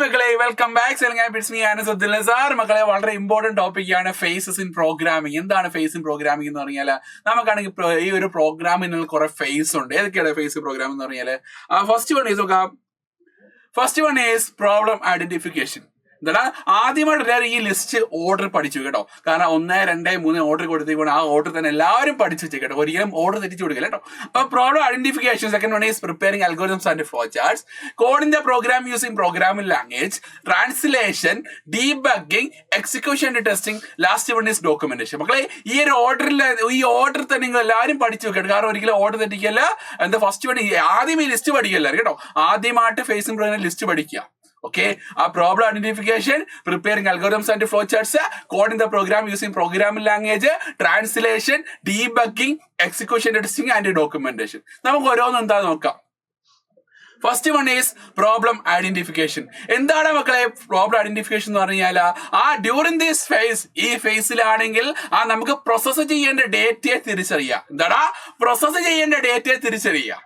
മക്കളെ welcome back. Sir മക്കളെ വളരെ ഇമ്പോർട്ടന്റ് ടോപ്പിക്കാണ് ഫേസസ് ഇൻ പ്രോഗ്രാമിംഗ്. എന്താണ് ഫേസ് ഇൻ പ്രോഗ്രാമിംഗ് എന്ന് പറഞ്ഞാൽ നമുക്കാണെങ്കിൽ ഈ ഒരു പ്രോഗ്രാമിന് കുറെ ഫേസ് ഉണ്ട്. ഏതൊക്കെയാണ് ഫേസ് പ്രോഗ്രാം എന്ന് പറഞ്ഞാൽ first one is problem identification. എന്താ ആദ്യമായിട്ട് എല്ലാവരും ഈ ലിസ്റ്റ് ഓർഡർ പഠിച്ചു കേട്ടോ. കാരണം 1, 2, 3 ഓർഡർ കൊടുത്തേക്കൊണ്ട് ആ ഓർഡർ തന്നെ എല്ലാവരും പഠിച്ചു വെച്ചേ കേട്ടോ. ഒരിക്കലും ഓർഡർ തെറ്റിച്ചു കൊടുക്കില്ല കേട്ടോ. അപ്പൊ problem identification. Second one is preparing algorithms and flow charts, coding the program using programming language, translation, debugging, execution and testing. Last one is documentation. മക്കളെ ഈ ഒരു ഓർഡർ തന്നെ നിങ്ങൾ എല്ലാവരും പഠിച്ചു വെക്കണം. കാരണം ഒരിക്കലും ഓർഡർ തെറ്റിക്കല്ല. എന്താ ഫസ്റ്റ് വൺ ആദ്യം ഈ ലിസ്റ്റ് പഠിക്കല്ല കേട്ടോ. ആദ്യമായിട്ട് ഫേസിംഗ് പ്രോഗ്രാം ലിസ്റ്റ് പഠിക്കുക. Okay, problem identification, preparing algorithms and flowcharts, coding the program using programming language, translation, debugging, execution testing and documentation. നമുക്ക് ഓരോന്നും എന്താ നോക്കാം. First one is problem identification. എന്താണ് മക്കളെ പ്രോബ്ലം ഐഡന്റിഫിക്കേഷൻ എന്ന് പറഞ്ഞാൽ ഡ്യൂറിങ് ദിസ് ഫേസ്, ഈ ഫേസിലാണെങ്കിൽ നമുക്ക് പ്രോസസ് ചെയ്യേണ്ട ഡേറ്റയെ തിരിച്ചറിയാം. എന്താടാ പ്രോസസ് ചെയ്യേണ്ട ഡേറ്റയെ തിരിച്ചറിയാം.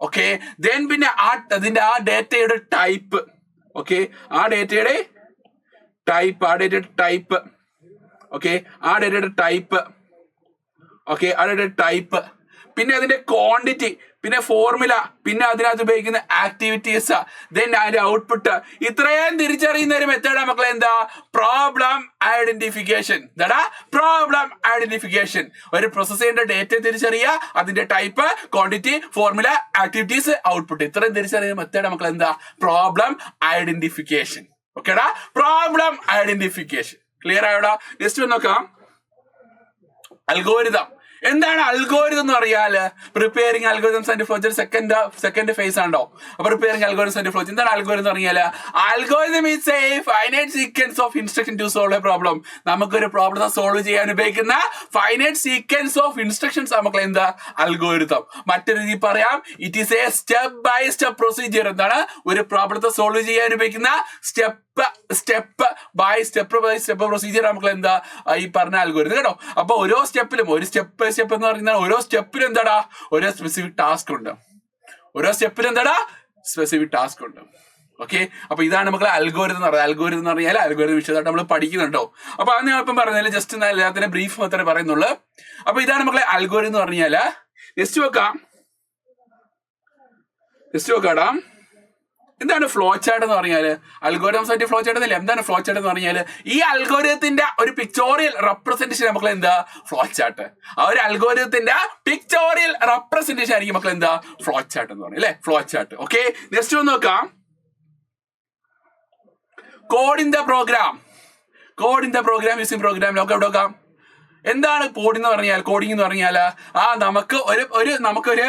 ഓക്കെ, ദെൻ പിന്നെ അതിന്റെ ആ ഡേറ്റയുടെ ടൈപ്പ്. ഓക്കെ, ആ ഡേറ്റയുടെ ടൈപ്പ്. ഓക്കെ, ആ ഡേറ്റയുടെ ടൈപ്പ്. പിന്നെ അതിന്റെ ക്വാണ്ടിറ്റി, പിന്നെ ഫോർമുല, പിന്നെ അതിനകത്ത് ഉപയോഗിക്കുന്ന ആക്ടിവിറ്റീസ്, ദെൻ അതിന്റെ ഔട്ട്പുട്ട്. ഇത്രയും തിരിച്ചറിയുന്ന ഒരു മെത്തേഡാണ് മക്കളെ എന്താ പ്രോബ്ലം ഐഡന്റിഫിക്കേഷൻ. എന്താടാ പ്രോബ്ലം ഐഡന്റിഫിക്കേഷൻ. ഒരു പ്രോസസ് ചെയ്യേണ്ട ഡേറ്റ തിരിച്ചറിയുക, അതിന്റെ type, quantity, formula, activities, output. ഇത്രയും തിരിച്ചറിയുന്ന മെത്തേഡ് മക്കളെ എന്താ പ്രോബ്ലം ഐഡന്റിഫിക്കേഷൻ. ഓക്കേടാ, പ്രോബ്ലം ഐഡന്റിഫിക്കേഷൻ. ക്ലിയർ ആയോടാ? നെക്സ്റ്റ് നോക്കാം, അൽഗോരിതം. എന്താണ് അൽഗോരിതം എന്ന് പറയാല്? Preparing algorithms and flowchart second phase ആണോ. അപ്പൊ പ്രിപ്പയറിംഗ് അൽഗോരിതംസ് ആൻഡ് ഫ്ലോചാർട്ട്. എന്താണ് അൽഗോരിതം എന്ന് പറഞ്ഞാല് algorithm is a finite sequence of instruction to solve a problem. നമുക്കൊരു പ്രോബ്ലം സോൾവ് ചെയ്യാൻ ഉപയോഗിക്കുന്ന ഫൈനൈറ്റ് സീക്വൻസ് ഓഫ് ഇൻസ്ട്രക്ഷൻസ് നമുക്ക് എന്താ അൽഗോരിതം. മറ്റൊരു രീതി പറയാം, it is a step by step procedure. എന്താണ് ഒരു പ്രോബ്ലത്തെ സോൾവ് ചെയ്യാൻ ഉപയോഗിക്കുന്ന സ്റ്റെപ്പ് ബൈ സ്റ്റെപ്പ് പ്രൊസീജിയർ നമുക്ക് എന്താ ഈ പറഞ്ഞ അൽഗോരിതം കേട്ടോ. അപ്പൊ ഓരോ സ്റ്റെപ്പിലും സ്റ്റെപ്പ് എന്ന് പറയുന്ന ഓരോ സ്റ്റെപ്പിലും എന്താടാ ഓരോ സ്പെസിഫിക് ടാസ്ക് ഉണ്ട്. ഓക്കെ, അപ്പൊ ഇതാണ് നമുക്ക് അൽഗോരിതം എന്ന് പറയുന്നത്. അൽഗോരിതം എന്ന് പറഞ്ഞാൽ അൽഗോരിതം വിഷയമായിട്ട് നമ്മൾ പഠിക്കുന്നുണ്ടോ. അപ്പൊ അത് ഞാൻ ഇപ്പം പറഞ്ഞാൽ ജസ്റ്റ് എല്ലാത്തിനും ബ്രീഫ് മാത്രമേ പറയുന്നുള്ളൂ. അപ്പൊ ഇതാണ് നമ്മളെ അൽഗോരിതം എന്ന് പറഞ്ഞാല്. നെക്സ്റ്റ് നോക്കാടാ, എന്താണ് ഫ്ലോ ചാർട്ട് എന്ന് പറഞ്ഞാല്? അൽഗോരിതംസ് ആയിട്ട് ഫ്ലോ ചാർട്ട് എന്നല്ലേ. എന്താണ് ഫ്ലോ ചാർട്ട് എന്ന് പറഞ്ഞാല് ഈ അൽഗോരിതത്തിന്റെ ഒരു പിക്ചോറിയൽ റെപ്രസെന്റേഷൻ നമുക്ക് എന്താ ഫ്ലോ ചാർട്ട്. ആ ഒരു അൽഗോരിതത്തിന്റെ പിക്ചോറിയൽ റെപ്രസെന്റേഷൻ ആയിരിക്കും നമുക്ക് എന്താ ഫ്ലോ ചാർട്ട് എന്ന് പറയുന്നത് അല്ലെ, ഫ്ലോ ചാർട്ട്. ഓക്കെ, നെക്സ്റ്റ് ഒന്ന് നോക്കാം, coding the program using program. നമുക്ക് എവിടെ നോക്കാം, എന്താണ് കോഡിംഗ് എന്ന് പറഞ്ഞാൽ നമുക്കൊരു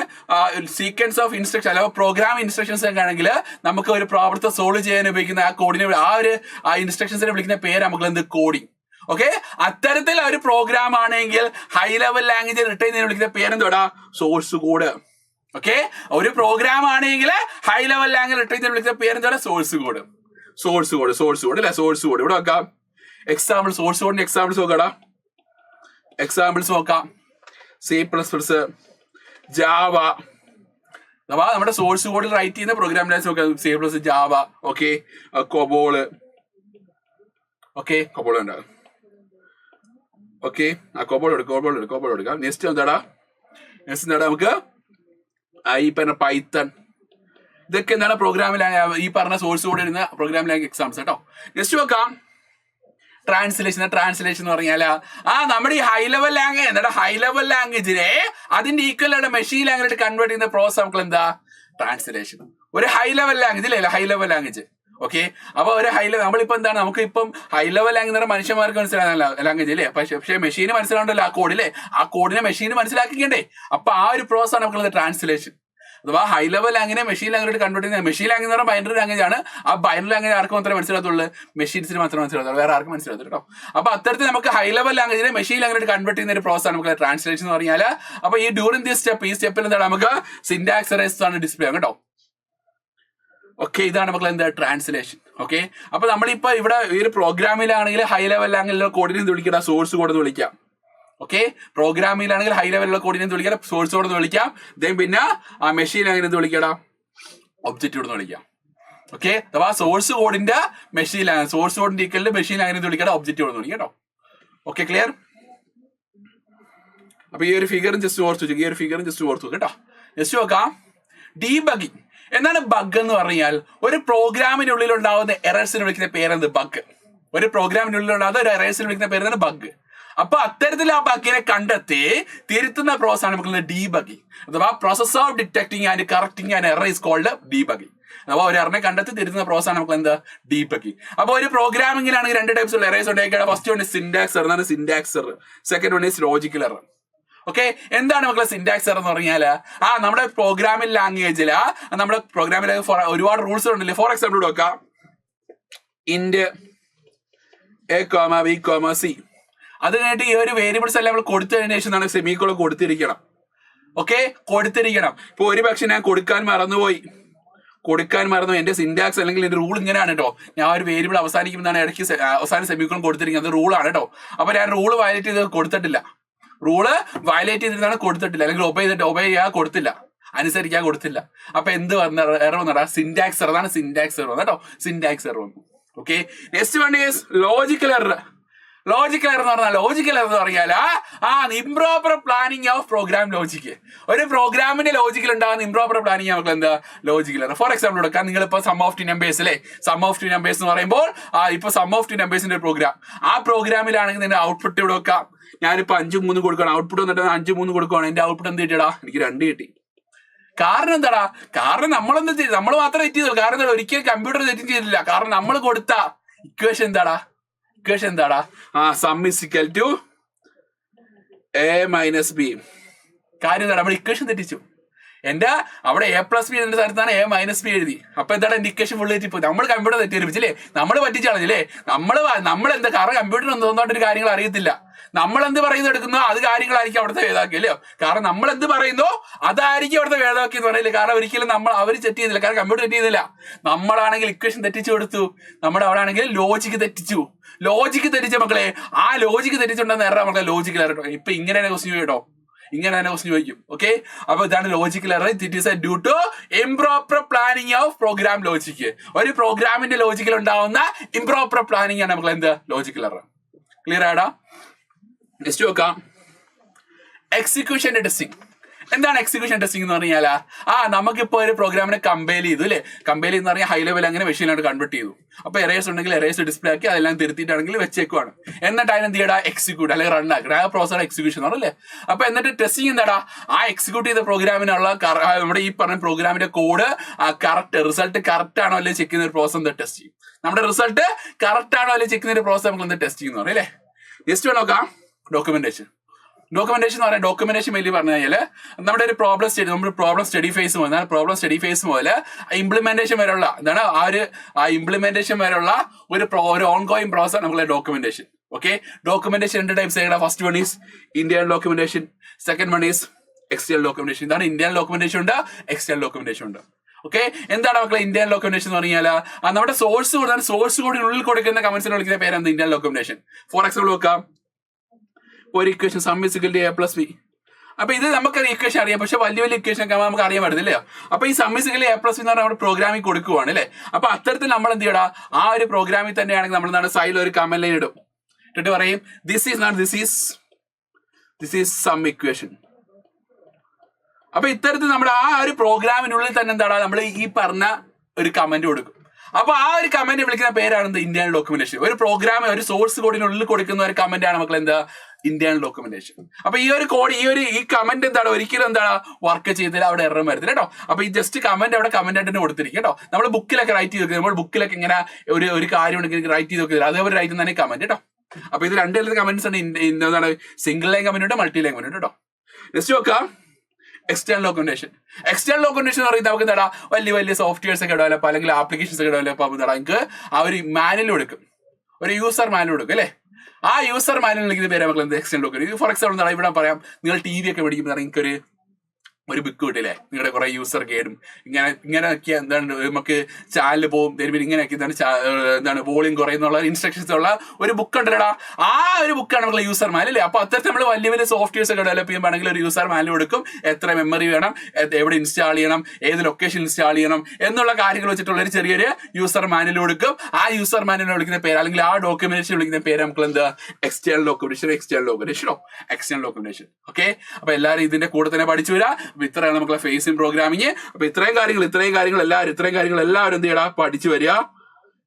സീക്വൻസ് ഓഫ് ഇൻസ്ട്രക്ഷൻ അല്ലെങ്കിൽ പ്രോഗ്രാം ഇൻസ്ട്രക്ഷൻസ് ഒക്കെ ആണെങ്കിൽ നമുക്ക് ഒരു പ്രോബ്ലത്തെ സോൾവ് ചെയ്യാൻ ഉപയോഗിക്കുന്ന ആ ഇൻസ്ട്രക്ഷൻസിനെ വിളിക്കുന്ന പേര് നമുക്ക് എന്ത് കോഡിംഗ്. ഓക്കെ, അത്തരത്തിൽ ഒരു പ്രോഗ്രാം ആണെങ്കിൽ ഹൈ ലെവൽ ലാംഗ്വേജ് റിട്ടേൺ ചെയ്യാൻ വിളിക്കുന്ന പേരെന്തോടാ സോഴ്സ് കോഡ്. ഓക്കെ, ഒരു പ്രോഗ്രാം ആണെങ്കിൽ ഹൈ ലെവൽ ലാംഗ്വേജ് റിട്ടേൺ ചെയ്യാൻ വിളിക്കുന്ന പേരെന്തോടാ സോഴ്സ് കോഡ് അല്ലെ. സോഴ്സ് കോഡ് ഇവിടെ നോക്കാം. എക്സാമ്പിൾ സോഴ്സ് കോഡിന്റെ എക്സാമ്പിൾസ് നോക്കാം. C++, Java. നമ്മുടെ സോഴ്സ് കോഡിൽ റൈറ്റ് ചെയ്യുന്ന പ്രോഗ്രാം ലാംഗ്വേജ് നോക്കാം. C++, Java. ഓക്കെ, കൊബോൾ ഉണ്ട്. ഓക്കെ, കൊബോൾ എടുക്കാം. നെക്സ്റ്റ് എന്താടാ നമുക്ക് ഈ പറഞ്ഞ പൈത്തൺ. ഇതൊക്കെ എന്താണ് പ്രോഗ്രാമിൽ ഈ പറഞ്ഞ സോഴ്സ് കോഡ് ഇരുന്ന പ്രോഗ്രാം ലാംഗ്വേജ് എക്സാംസ് കേട്ടോ. നെക്സ്റ്റ് നോക്കാം, ട്രാൻസ്ലേഷൻ എന്ന് പറഞ്ഞാൽ നമ്മുടെ ഈ ഹൈ ലെവൽ ലാംഗ്വേജിനെ അതിന്റെ ഈക്വൽ ആയിട്ട് മെഷീൻ ലാംഗ്വേജ് കൺവേർട്ട് ചെയ്യുന്ന പ്രോസസ് നമുക്ക് എന്താ ട്രാൻസ്ലേഷൻ. ഒരു ഹൈ ലെവൽ ലാംഗ്വേജ് ഓക്കെ, അപ്പൊ ഒരു ഹൈ ലെവൽ നമ്മളിപ്പോ എന്താണ് നമുക്കിപ്പം ഹൈ ലെവൽ ലാംഗ്വേജ് മനുഷ്യന്മാർക്ക് മനസ്സിലാകുന്ന ലാംഗ്വേജ് അല്ലേ. പക്ഷെ മെഷീന് മനസ്സിലാവുണ്ടല്ലോ ആ കോഡില്ലേ, ആ കോഡിനെ മെഷീന് മനസ്സിലാക്കിക്കണ്ടേ. അപ്പൊ ആ ഒരു പ്രോസസ് ആണ് നമുക്ക് ട്രാൻസ്ലേഷൻ. അഥവാ high level language machine language convert ചെയ്യുന്നത്. മെഷീൻ ലാംഗ്വേജ് എന്ന് പറഞ്ഞാൽ ബൈനറി ലാംഗ്വേജ് ആണ്. ആ ബൈനറി ലാംഗ്വേജ് ആർക്കും മാത്രമേ മനസ്സിലാകത്തുള്ളൂ, മെഷീൻസിന് മാത്രമേ മനസ്സിലാകത്തുള്ളൂ, വേറെ ആർക്കും മനസ്സിലാകത്തുള്ളൂ കേട്ടോ. അപ്പൊ അത്തരത്തിൽ നമുക്ക് ഹൈ ലെവൽ ലാംഗ്വേജിനെ മെഷീൻ ലാംഗ്വേജ് കൺവേർട്ട് ചെയ്യുന്ന ഒരു പ്രോസസ് ആണ് നമുക്ക് ട്രാൻസ്ലേഷൻ എന്ന് പറഞ്ഞാൽ. അപ്പൊ ഈ ഡ്യൂറിംഗ് ഈ സ്റ്റെപ്പിൽ എന്താണ് നമുക്ക് സിന്റാക്സ് എറേഴ്സ് ആണ് ഡിസ്പ്ലേ കേട്ടോ. ഓക്കെ, ഇതാണ് നമുക്ക് എന്താ ട്രാൻസ്ലേഷൻ. ഓക്കെ, അപ്പൊ നമ്മളിപ്പോ ഇവിടെ ഈ ഒരു പ്രോഗ്രാമിലാണെങ്കിൽ ഹൈ ലെവൽ ലാംഗ്വേജിലെ കോഡിനെ വിളിക്കാം, സോഴ്സ് കോഡ് എന്ന് വിളിക്കാം. ഓക്കെ, പ്രോഗ്രാമിലാണെങ്കിൽ ഹൈ ലെവലുള്ള കോഡിനെ വിളിക്കാം, സോഴ്സ് കോഡ് എന്ന് വിളിക്കാം. ദെൻ പിന്നെ ആ മെഷീൻ അങ്ങനെ എന്ത് വിളിക്കടാ ഒബ്ജക്റ്റ് എന്ന് വിളിക്കാം. ഓക്കെ, അഥവാ സോഴ്സ് കോഡിന്റെ മെഷീൻ ലാംഗ്വേജ്, സോഴ്സ് കോഡിന്റെ ഈക്വൽ മെഷീൻ ലാംഗ്വേജ് വിളിക്കേണ്ട ഒബ്ജക്റ്റ് കോഡ് കേട്ടോ. Okay, clear? അപ്പൊ ഈ ഒരു ഫിഗറും ജസ്റ്റ് ഓർത്തു കേട്ടോ. ജസ്റ്റ് നോക്കാം. ഡീബഗിങ് എന്താണ്? ബഗ് എന്ന് പറഞ്ഞാൽ ഒരു പ്രോഗ്രാമിനുള്ളിൽ ഉണ്ടാവുന്ന എറേഴ്സിന് വിളിക്കുന്ന പേരെന്ത്? ബഗ്. ഒരു പ്രോഗ്രാമിനുള്ളിൽ ഉണ്ടാകുന്ന ഒരു എറേഴ്സിന് വിളിക്കുന്ന പേരാണ് ബഗ്. അപ്പൊ അത്തരത്തിൽ ആ ബഗിനെ കണ്ടെത്തി തിരുത്തുന്ന പ്രോസസ് ആണ് നമുക്ക് ഡീബഗിങ്, അഥവാ process of detecting and correcting and error is called debugging. അപ്പൊ ഒരു എററിനെ കണ്ടെത്തി തിരുത്തുന്ന പ്രോസസ് ആണ് നമുക്ക് എന്താ? ഡീബഗിങ്. അപ്പൊ ഒരു പ്രോഗ്രാമിംഗിലാണെങ്കിൽ 2 ടൈപ്സ് ഉള്ള എറേഴ്സ് ഉണ്ടായിരിക്കണം. ഫസ്റ്റ് വൺ സിന്റാക്സ് എറർ എന്നാണ്, syntax error. Second one is logical error. Okay, എന്താണ് മക്കളെ സിന്റാക്സ് എറർ എന്ന് പറഞ്ഞാൽ? നമ്മുടെ പ്രോഗ്രാമിംഗ് ലാംഗ്വേജില് നമ്മുടെ പ്രോഗ്രാമിൽ ഒരുപാട് റൂൾസ് ഉണ്ടല്ലേ. ഫോർ എക്സാമ്പിൾ നോക്കാം. Int A comma B comma C. അത് കഴിഞ്ഞിട്ട് ഈ ഒരു വേരിയബിൾസ് എല്ലാം നമ്മൾ കൊടുത്തതിന് ശേഷം സെമിക്കോളൻ കൊടുത്തിരിക്കണം. ഓക്കെ, കൊടുത്തിരിക്കണം. ഇപ്പൊ ഒരു പക്ഷെ ഞാൻ കൊടുക്കാൻ മറന്നു, എന്റെ സിന്റാക്സ് അല്ലെങ്കിൽ എന്റെ റൂൾ ഇങ്ങനെയാണ് കേട്ടോ. ഞാൻ ഒരു വേരിയബിൾ അവസാനിക്കുമ്പോഴാണ് ഇടയ്ക്ക് അവസാനം സെമിക്കോളൻ കൊടുത്തിരിക്കുന്നത്. അത് റൂളാണ് കേട്ടോ. അപ്പൊ ഞാൻ റൂള് വയലേറ്റ് ചെയ്ത് കൊടുത്തിട്ടില്ല, അല്ലെങ്കിൽ ഒബേ ചെയ്യാൻ കൊടുത്തില്ല, അനുസരിക്കാൻ കൊടുത്തില്ല. അപ്പൊ എന്ത് വന്ന എറർ വന്നടാ? Syntax error. അതാണ് സിന്റാക്സ് എറർ കേട്ടോ. സിന്റാക്സ് എറർ വന്നു. Okay, next one is logical error. Logical error എന്ന് പറഞ്ഞാൽ improper planning of program logic. ഒരു പ്രോഗ്രാമിന്റെ ലോജിക്കൽ ഉണ്ടാകുന്ന ഇംപ്രോപ്പർ പ്ലാനിങ് നമുക്ക് എന്താ? Logical error. ഫോർ എക്സാമ്പിൾ എടുക്കാം. നിങ്ങളിപ്പോ സം ഓഫ് ടു നമ്പേഴ്സ് അല്ലേ, സം ഓഫ് ടു നമ്പേഴ്സ് എന്ന് പറയുമ്പോൾ ഇപ്പൊ സം ഓഫ് ടു നമ്പേഴ്സിന്റെ ഒരു പ്രോഗ്രാം, ആ പ്രോഗ്രാമിലാണെങ്കിൽ നിന്റെ ഔട്ട്പുട്ട് ഇവിടെ വെക്കാം. ഞാനിപ്പോ 5-3 കൊടുക്കണം, ഔട്ട്പുട്ട് വന്നിട്ട് 5-3 കൊടുക്കുകയാണ്. എന്റെ ഔട്ട്പുട്ട് എന്ത് കിട്ടിയടാ? എനിക്ക് 2 കിട്ടി. കാരണം എന്താടാ? കാരണം നമ്മൾ മാത്രമേ തെറ്റ് ചെയ്തുള്ളൂ. കാരണം എന്താ? ഒരിക്കലും കമ്പ്യൂട്ടർ തെറ്റും ചെയ്തില്ല. കാരണം നമ്മൾ കൊടുത്ത ഇക്വേഷൻ എന്താടാ? Sum is equal to A minus B. കാര്യം എന്താ? നമ്മൾ ഇക്വേഷൻ തെറ്റിച്ചു. എന്റെ അവിടെ A+B എന്ന സ്ഥലത്താണ് A-B എഴുതി. അപ്പൊ എന്താണ്? എന്റെ ഇക്വേഷൻ ഫുൾ തെറ്റിപ്പോയി. നമ്മൾ കമ്പ്യൂട്ടർ തെറ്റിദ്ധരിപ്പിച്ചില്ലേ, നമ്മൾ പറ്റിച്ചാളഞ്ഞില്ലേ. നമ്മൾ എന്താ? കാരണം കമ്പ്യൂട്ടറിന് തോന്നായിട്ടൊരു കാര്യങ്ങൾ അറിയത്തില്ല. നമ്മൾ എന്ത് പറയുന്നു എടുക്കുന്നോ അത് കാര്യങ്ങളായിരിക്കും അവിടുത്തെ വേദാക്കി അല്ലയോ. കാരണം നമ്മൾ എന്ത് പറയുന്നോ അതായിരിക്കും അവിടുത്തെ വേദാക്കി എന്ന് പറയില്ലേ. കാരണം ഒരിക്കലും അവർ തെറ്റ് ചെയ്തില്ല, കാരണം കമ്പ്യൂട്ടർ തെറ്റ് ചെയ്തില്ല. നമ്മളാണെങ്കിൽ ഇക്വേഷൻ തെറ്റിച്ചു കൊടുത്തു, നമ്മുടെ അവിടെ ആണെങ്കിൽ ലോജിക്ക് തെറ്റിച്ചു. ലോജിക്ക് തെറ്റിച്ച മക്കളെ, ആ ലോജിക്ക് തെറ്റിച്ചുണ്ടെന്ന് എറർ മക്കളെ ലോജിക്കൽ എറർ. ഇപ്പൊ ഇങ്ങനെ തന്നെ ക്വസ്റ്റ്യൻ കേട്ടോ, ഇങ്ങനെ തന്നെ ക്വസ്റ്റ്യൻ ചോദിക്കും. ഓക്കെ, അപ്പൊ ഇതാണ് logical error. It is due to improper planning of program logic. ഒരു പ്രോഗ്രാമിന്റെ ലോജിക്കൽ ഉണ്ടാവുന്ന ഇംപ്രോപ്പർ പ്ലാനിങ് ആണ് നമുക്ക് എന്ത്? Logical error. ക്ലിയർ ആടാ? നെക്സ്റ്റ് നോക്കാം. Execution testing. എന്താണ് എക്സിക്യൂഷൻ ടെസ്റ്റിംഗ് എന്ന് പറഞ്ഞാൽ? നമുക്കിപ്പോ ഒരു പ്രോഗ്രാമിനെ കമ്പൈൽ ചെയ്തു അല്ലെ. കമ്പൈൽ എന്ന് പറഞ്ഞാൽ ഹൈ ലെവൽ അങ്ങനെ മെഷീനായിട്ട് കൺവേർട്ട് ചെയ്തു. അപ്പൊ എറേഴ്സ് ഉണ്ടെങ്കിൽ എറേഴ്സ് ഡിസ്പ്ലേ ആക്കി അതെല്ലാം തിരുത്തിയിട്ടാണെങ്കിൽ വെച്ചേക്കുവാണ്. എന്നിട്ട് അതിനെന്ത് ചെയ്യടാ? എക്സിക്യൂട്ട് അല്ലെങ്കിൽ റൺ ആക്കുക. ആ പ്രോസസ് എക്സിക്യൂഷൻ ആണല്ലേ. അപ്പൊ എന്നിട്ട് ടെസ്റ്റിംഗ് എന്താടാ? ആ എക്സിക്യൂട്ട് ചെയ്ത പ്രോഗ്രാമിനുള്ള നമ്മുടെ ഈ പറഞ്ഞ പ്രോഗ്രാമിന്റെ കോഡ് കറക്റ്റ് റിസൾട്ട് കറക്റ്റ് ആണോ അല്ലെങ്കിൽ ചെക്ക് ചെയ്യുന്ന ഒരു പ്രോസസ് എന്താ? ടെസ്റ്റ് ചെയ്യും. നമ്മുടെ റിസൾട്ട് കറക്റ്റ് ആണോ അല്ലെങ്കിൽ ചെക്ക് ചെയ്യുന്ന ഒരു പ്രോസസ് നമുക്ക് എന്താ? ടെസ്റ്റ് ചെയ്യുന്നു അല്ലേ. നെക്സ്റ്റ് നോക്കാം. ഡോക്യുമെന്റേഷൻ എന്ന് പറഞ്ഞാൽ ഡോക്യുമെന്റേഷൻ മെയിലി പറഞ്ഞു കഴിഞ്ഞാൽ നമ്മുടെ ഒരു പ്രോബ്ലം സ്റ്റഡി ഫേസ് മുതൽ ഇംപ്ലിമെന്റേഷൻ വരെയുള്ള എന്താണ് ഇംപ്ലിമെന്റേഷൻ വരെയുള്ള ഒരു ഓൺഗോയിങ് പ്രോസസ് ആണ് നമ്മളെ ഡോക്യുമെന്റേഷൻ. ഓക്കെ, ഡോക്യുമെന്റേഷൻ 2 ടൈപ്സ് ആയിട്ട്. First one is internal documentation, second one is external documentation. ഇതാണ് ഇന്റേണൽ ഡോക്യുമെന്റേഷൻ ഉണ്ട്, എക്സ്റ്റേണൽ ഡോക്യുമെന്റേഷൻ ഉണ്ട്. ഓക്കെ, എന്താണ് മക്കളെ ഇന്റേണൽ ഡോക്യുമെന്റേഷൻ എന്ന് പറഞ്ഞാൽ? നമ്മുടെ സോഴ്സ് കോഡിനുള്ളിൽ കൊടുക്കുന്ന കമന്റ്സിനെ വിളിക്കുന്ന പേരെന്ത്? Internal documentation. ഫോർ എക്സാമ്പിൾ നോക്കാം. ഒരു equation sum is equal to A+B. അപ്പൊ ഇത് നമുക്കൊരു ഇക്വേഷൻ അറിയാം, പക്ഷെ വലിയ ഇക്വേഷൻ ഒക്കെ നമുക്ക് അറിയാൻ പറ്റത്തില്ലേ. അപ്പൊ ഈ some is equal to A+B എന്ന് പറഞ്ഞാൽ നമ്മുടെ പ്രോഗ്രാമിൽ കൊടുക്കുവാണ് അല്ലെ. അപ്പൊ അത്തരത്തിൽ നമ്മൾ എന്ത് ചെയ്യടാ? ആ ഒരു പ്രോഗ്രാമിൽ തന്നെയാണെങ്കിൽ നമ്മൾ എന്താണ് സൈഡിൽ ഒരു കമന്റ് ലൈൻ ഇടും. എന്നിട്ട് പറയും ദിസ് ഈസ് സം ഇക്വേഷൻ. അപ്പൊ ഇത്തരത്തിൽ നമ്മുടെ ആ ഒരു പ്രോഗ്രാമിനുള്ളിൽ തന്നെ എന്താണ് നമ്മൾ ഈ പറഞ്ഞ ഒരു കമന്റ് കൊടുക്കും. അപ്പൊ ആ ഒരു കമന്റ് വിളിക്കുന്ന പേരാണ് ഇന്റേണൽ ഡോക്യുമെന്റേഷൻ. ഒരു പ്രോഗ്രാം ഒരു സോഴ്സ് കോഡിനുള്ളിൽ കൊടുക്കുന്ന ഒരു കമന്റ് ആണ് മക്കൾ എന്താ? Internal documentation. അപ്പൊ ഈ ഒരു കോഡ് ഈ കമന്റ് എന്താണ്? ഒരിക്കലും എന്താണ് വർക്ക് ചെയ്തില്ല, അവിടെ എറർ വരുത്തില്ല കേട്ടോ. അപ്പൊ ഈ ജസ്റ്റ് കമന്റ് അവിടെ കമന്റ് ആയിട്ട് കൊടുത്തിരിക്കും കേട്ടോ. നമ്മൾ ബുക്കിലൊക്കെ റൈറ്റ് ചെയ്ത് നമ്മൾ ബുക്കിലൊക്കെ ഇങ്ങനെ ഒരു കാര്യം ഉണ്ടെങ്കിൽ റൈറ്റ് ചെയ്ത് നോക്കില്ല, അതേപോലെ റൈറ്റ് തന്നെ കമന്റ് കേട്ടോ. അപ്പൊ ഇത് 2 തരത്തിലുള്ള കമന്റ്സ് ആണ്. എന്താണ്? സിംഗിൾ ലൈൻ കമന്റ് ഉണ്ട്, മൾട്ടി ലൈൻ കമന്റ് ഉണ്ട് കേട്ടോ. നെക്സ്റ്റ് നോക്കാം. എക്സ്റ്റേണൽ ഡോക്യുമെന്റേഷൻ എന്ന് പറയുന്നത് നമുക്ക് എന്താ? വലിയ സോഫ്റ്റ്വെയർസ് ഒക്കെ ഡെവലപ്പ് അല്ലെങ്കിൽ ആപ്ലിക്കേഷൻസ് ഒക്കെ ഡെവലപ്പ് ആകുമ്പോൾ നിങ്ങൾക്ക് ആ ഒരു മാനുവൽ കൊടുക്കും, ഒരു യൂസർ മാനുവൽ കൊടുക്കും അല്ലെ. ആ യൂസർ മാനുവൽ വിളിക്കുന്ന പേര് നമുക്ക് എന്ത്? External document. ഫോർ എക്സാമ്പിൾ ഇവിടെ പറയാം, നിങ്ങൾ TV ഒക്കെ മേടിക്കുമ്പോൾ നിങ്ങൾക്ക് ഒരു ഒരു ബുക്ക് കിട്ടില്ലേ, നിങ്ങളുടെ കുറെ യൂസർ ഗൈഡും ഇങ്ങനെയൊക്കെ എന്താണ് നമുക്ക് ചാനൽ പോകും തരുമ്പോൾ ഇങ്ങനെയൊക്കെ എന്താണ് വോളിയം കുറയുന്നുള്ള ഇൻസ്ട്രക്ഷൻസ് ഉള്ള ഒരു ബുക്ക് ഉണ്ടല്ലോടാ. ആ ഒരു ബുക്കാണ് നമ്മൾ യൂസർ മാനുവൽ അല്ലേ. അപ്പൊ അത്തരത്തിൽ നമ്മൾ വലിയ വലിയ സോഫ്റ്റ്വെയർസ് ഒക്കെ ഡെവലപ്പ് ചെയ്യുമ്പോഴെങ്കിൽ ഒരു യൂസർ മാനുവൽ കൊടുക്കും, എത്ര മെമ്മറി വേണം, എവിടെ ഇൻസ്റ്റാൾ ചെയ്യണം, ഏത് ലൊക്കേഷൻ ഇൻസ്റ്റാൾ ചെയ്യണം എന്നുള്ള കാര്യങ്ങൾ വെച്ചിട്ടുള്ള ഒരു ചെറിയൊരു യൂസർ മാനുവൽ കൊടുക്കും. ആ യൂസർ മാനുവൽ വിളിക്കുന്ന പേര് അല്ലെങ്കിൽ ആ ഡോക്യുമെന്റേഷൻ വിളിക്കുന്ന പേര് നമുക്ക് എന്താ എക്സ്റ്റേണൽ ഡോക്യുമെന്റേഷൻ. ഓക്കെ, അപ്പൊ എല്ലാവരും ഇതിന്റെ കൂടെ തന്നെ പഠിച്ചു വരാം. അപ്പൊ ഇത്രയാണ് നമുക്ക് ഫേസിംഗ് പ്രോഗ്രാമിങ്. അപ്പൊ ഇത്രയും കാര്യങ്ങൾ എല്ലാവരും എന്ത് ചെയ്യടാ പഠിച്ചു വരിക.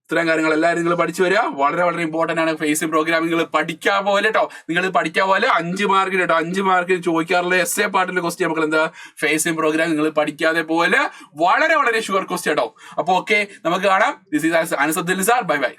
ഇത്രയും കാര്യങ്ങൾ എല്ലാവരും നിങ്ങൾ പഠിച്ചു വരിക. വളരെ വളരെ ഇമ്പോർട്ടന്റ് ആണ് ഫേസിംഗ് പ്രോഗ്രാമിംഗ്. നിങ്ങൾ പഠിക്കാൻ പോലെ കേട്ടോ, നിങ്ങൾ പഠിക്കാൻ പോലെ 5 മാർക്കിന് കേട്ടോ, 5 മാർക്കിന് ചോദിക്കാറുള്ള essay പാർട്ടിലെ ക്വസ്റ്റ്യൻ നമുക്ക് എന്താ ഫേസിംഗ് പ്രോഗ്രാം നിങ്ങൾ പഠിക്കാതെ പോലെ വളരെ വളരെ ഷുവർ ക്വസ്റ്റ്യൻ കേട്ടോ. അപ്പൊ ഓക്കെ, നമുക്ക് കാണാം. This is Ansad Nisar. Bye by.